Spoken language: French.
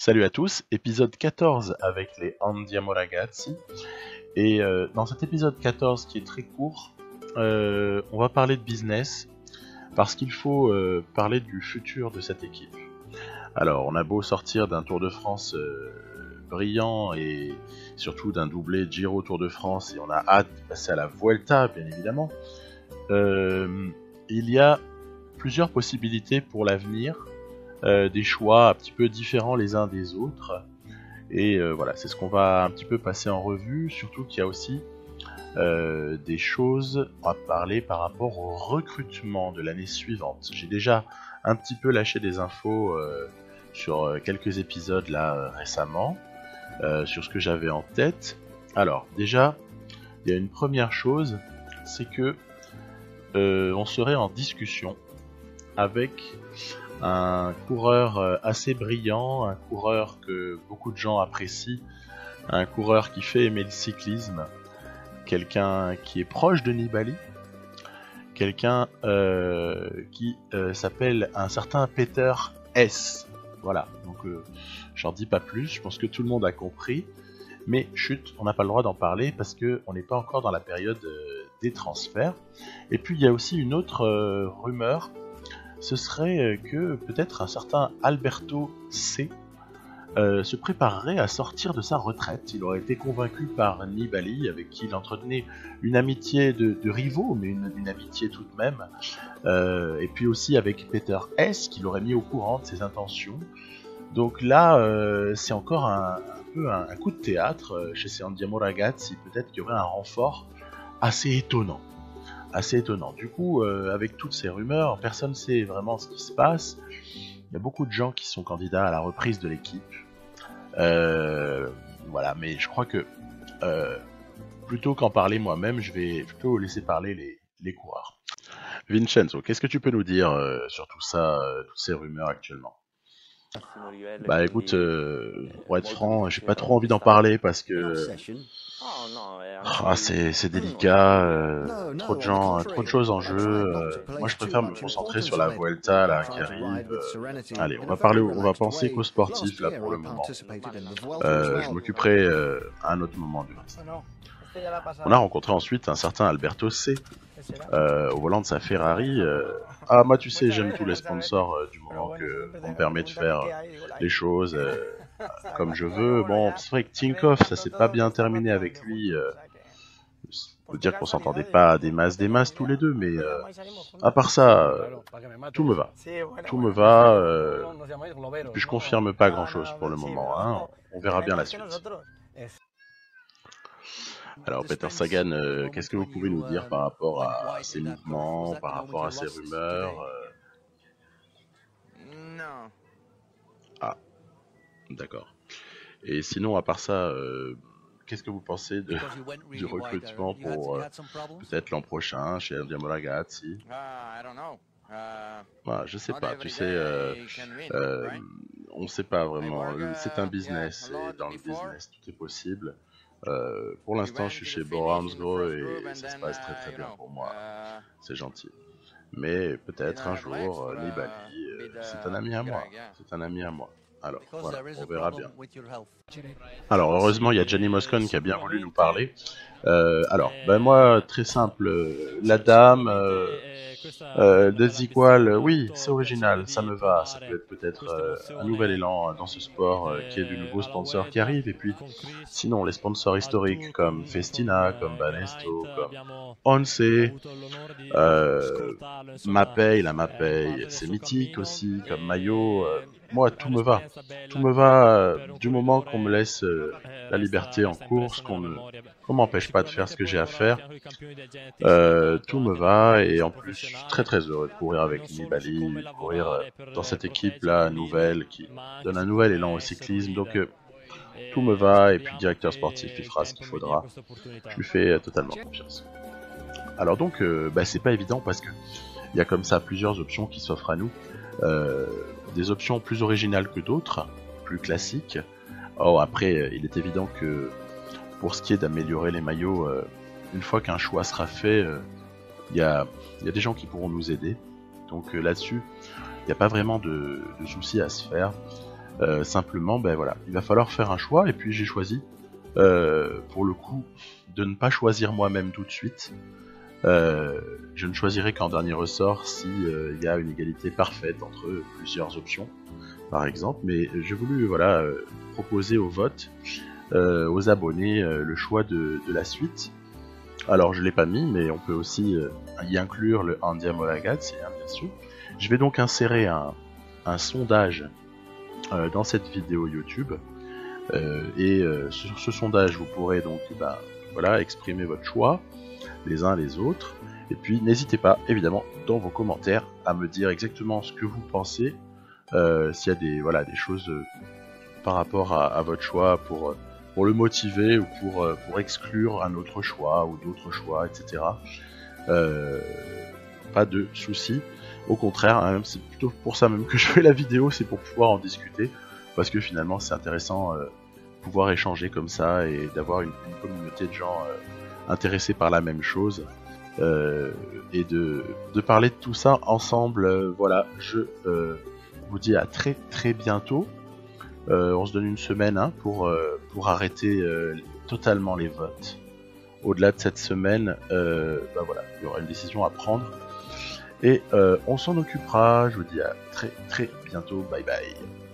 Salut à tous, épisode 14 avec les Andiamo Ragazzi. Et dans cet épisode 14 qui est très court, on va parler de business parce qu'il faut parler du futur de cette équipe. Alors, on a beau sortir d'un Tour de France brillant et surtout d'un doublé Giro Tour de France et on a hâte de passer à la Vuelta, bien évidemment. Il y a plusieurs possibilités pour l'avenir. Des choix un petit peu différents les uns des autres et voilà, c'est ce qu'on va un petit peu passer en revue, surtout qu'il y a aussi des choses à parler par rapport au recrutement de l'année suivante. J'ai déjà un petit peu lâché des infos sur quelques épisodes là récemment, sur ce que j'avais en tête. Alors déjà, il y a une première chose, c'est que on serait en discussion avec un coureur assez brillant, un coureur que beaucoup de gens apprécient, un coureur qui fait aimer le cyclisme, quelqu'un qui est proche de Nibali, quelqu'un qui s'appelle un certain Peter S. Voilà, donc j'en dis pas plus, je pense que tout le monde a compris, mais chut, on n'a pas le droit d'en parler parce qu'on n'est pas encore dans la période des transferts. Et puis il y a aussi une autre rumeur, ce serait que peut-être un certain Alberto C se préparerait à sortir de sa retraite. Il aurait été convaincu par Nibali, avec qui il entretenait une amitié de rivaux, mais une amitié tout de même. Et puis aussi avec Peter S, qui l'aurait mis au courant de ses intentions. Donc là, c'est encore un peu un coup de théâtre chez ces Andiamo Ragazzi. Peut-être qu'il y aurait un renfort assez étonnant. Du coup, avec toutes ces rumeurs, personne ne sait vraiment ce qui se passe. Il y a beaucoup de gens qui sont candidats à la reprise de l'équipe. Voilà, mais je crois que plutôt qu'en parler moi-même, je vais plutôt laisser parler les coureurs. Vincenzo, qu'est-ce que tu peux nous dire sur tout ça, toutes ces rumeurs actuellement? Bah écoute, pour être franc, j'ai pas trop envie d'en parler parce que c'est délicat, trop de choses en jeu. Moi, je préfère me concentrer sur la Vuelta là qui arrive. Allez, on va penser qu'aux sportifs là pour le moment. Je m'occuperai à un autre moment du reste. On a rencontré ensuite un certain Alberto C. Au volant de sa Ferrari. Ah, moi, tu sais, j'aime tous les sponsors du moment qu'on me permet de faire les choses comme je veux. Bon, c'est vrai que Tinkoff, ça s'est pas bien terminé avec lui. On peut dire qu'on s'entendait pas des masses tous les deux, mais à part ça, tout me va. Puis je confirme pas grand chose pour le moment, hein. On verra bien la suite. Alors Peter Sagan, qu'est-ce que vous pouvez nous dire par rapport à ces mouvements, par rapport à ces rumeurs Ah, d'accord. Et sinon, à part ça, qu'est-ce que vous pensez du recrutement pour peut-être l'an prochain chez Andiamo Ragazzi? Je sais pas, tu sais, on sait pas vraiment. C'est un business et dans le business tout est possible. Pour l'instant, je suis chez Bora Hansgrohe et ça se passe très très bien pour moi. C'est gentil. Mais peut-être un jour, Nibali, c'est un ami à moi. Alors voilà, on verra bien. Alors heureusement, il y a Gianni Moscon qui a bien voulu nous parler. Moi, très simple, la dame, Desigual, oui, c'est original, ça me va. Ça peut être peut-être un nouvel élan dans ce sport qui est du nouveau sponsor qui arrive. Et puis, sinon, les sponsors historiques comme Festina, comme Banesto, comme Once, Mapei, la Mapei, c'est mythique aussi, comme maillot. Moi, tout me va. Tout me va du moment qu'on me laisse la liberté en course, qu'on m'empêche pas de faire ce que j'ai à faire. Tout me va et en plus, je suis très très heureux de courir avec Nibali, de courir dans cette équipe-là nouvelle qui donne un nouvel élan au cyclisme. Donc, tout me va et puis le directeur sportif, il fera ce qu'il faudra. Je lui fais totalement confiance. Alors donc, c'est pas évident parce que il y a comme ça plusieurs options qui s'offrent à nous. Des options plus originales que d'autres, plus classiques. Or après, il est évident que pour ce qui est d'améliorer les maillots, une fois qu'un choix sera fait, il y a des gens qui pourront nous aider. Donc là-dessus, il n'y a pas vraiment de soucis à se faire. Simplement, ben voilà, il va falloir faire un choix, et puis j'ai choisi, pour le coup, de ne pas choisir moi-même tout de suite. Je ne choisirai qu'en dernier ressort si il y a une égalité parfaite entre plusieurs options, par exemple, mais j'ai voulu voilà, proposer au vote, aux abonnés, le choix de la suite. Alors je l'ai pas mis, mais on peut aussi y inclure le Andiamo ragazzi, hein, bien sûr. Je vais donc insérer un sondage dans cette vidéo YouTube, et sur ce sondage vous pourrez donc voilà, exprimer votre choix les uns les autres, et puis n'hésitez pas évidemment dans vos commentaires à me dire exactement ce que vous pensez, s'il y a des choses par rapport à votre choix pour le motiver, ou pour exclure un autre choix ou d'autres choix, etc. Pas de soucis. Au contraire, hein, c'est plutôt pour ça même que je fais la vidéo, c'est pour pouvoir en discuter, parce que finalement c'est intéressant pouvoir échanger comme ça et d'avoir une communauté de gens intéressés par la même chose, et de parler de tout ça ensemble. Voilà, je vous dis à très très bientôt. On se donne une semaine, hein, pour arrêter totalement les votes. Au-delà de cette semaine, voilà, il y aura une décision à prendre. Et on s'en occupera. Je vous dis à très très bientôt. Bye bye.